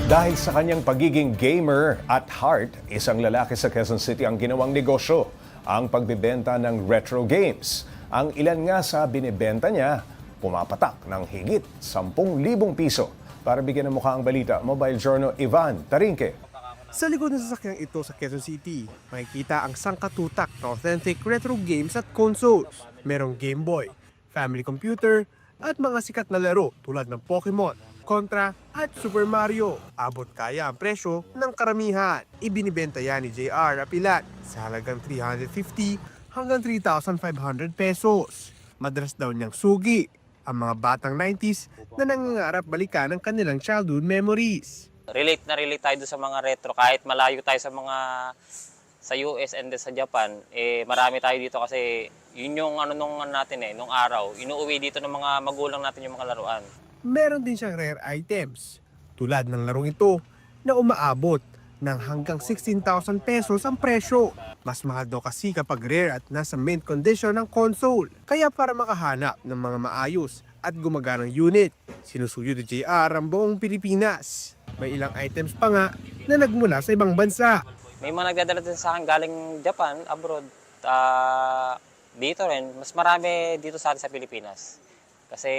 Dahil sa kanyang pagiging gamer at heart, isang lalaki sa Quezon City ang ginawang negosyo, ang pagbebenta ng retro games. Ang ilan nga sa binibenta niya, pumapatak ng higit 10,000 piso. Para bigyan ng mukha ang balita, Mobile Journal Ivan Tarinque. Sa likod ng sasakyang ito sa Quezon City, makikita ang sangkatutak na authentic retro games at consoles. Merong Game Boy, family computer, at mga sikat na laro tulad ng Pokemon, Contra, at Super Mario. Abot kaya ang presyo ng karamihan. Ibinibenta yan ni JR Apilat sa halagang 350 hanggang 3,500 pesos. Madalas daw niyang sugi ang mga batang 90s na nangangarap balikan ang kanilang childhood memories. Relate na relate tayo doon sa mga retro kahit malayo tayo sa mga sa US and sa Japan, marami tayo dito kasi yun yung nung natin nung araw, inuuwi dito ng mga magulang natin yung mga laruan. Meron din siyang rare items tulad ng larong ito na umaabot ng hanggang 16,000 pesos ang presyo. Mas mahal daw kasi kapag rare at nasa mint condition ng console. Kaya para makahanap ng mga maayos at gumaganang unit, sinusuyo ni JR ang buong Pilipinas. May ilang items pa nga na nagmula sa ibang bansa. May mga nagdadala din sa akin galing Japan, abroad. Dito rin, mas marami dito sa atin sa Pilipinas. Kasi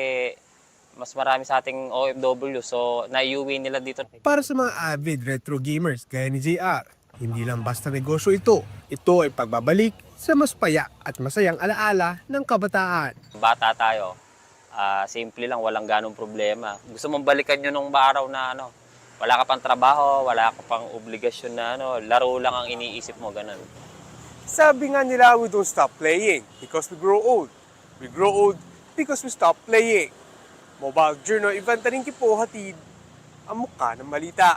mas marami sa ating OFW, so naiuwi nila dito. Para sa mga avid retro gamers gaya ni JR, hindi lang basta negosyo ito. Ito ay pagbabalik sa mas payak at masayang alaala ng kabataan. Bata tayo, simple lang, walang ganong problema. Gusto mong balikan yun nung araw na wala ka pang trabaho, wala ka pang obligasyon na laro lang ang iniisip mo, ganun. Sabi nga nila, we don't stop playing because we grow old. We grow old because we stop playing. Mobile Journal Ivan Tarinque po, hatid ang mukha ng balita.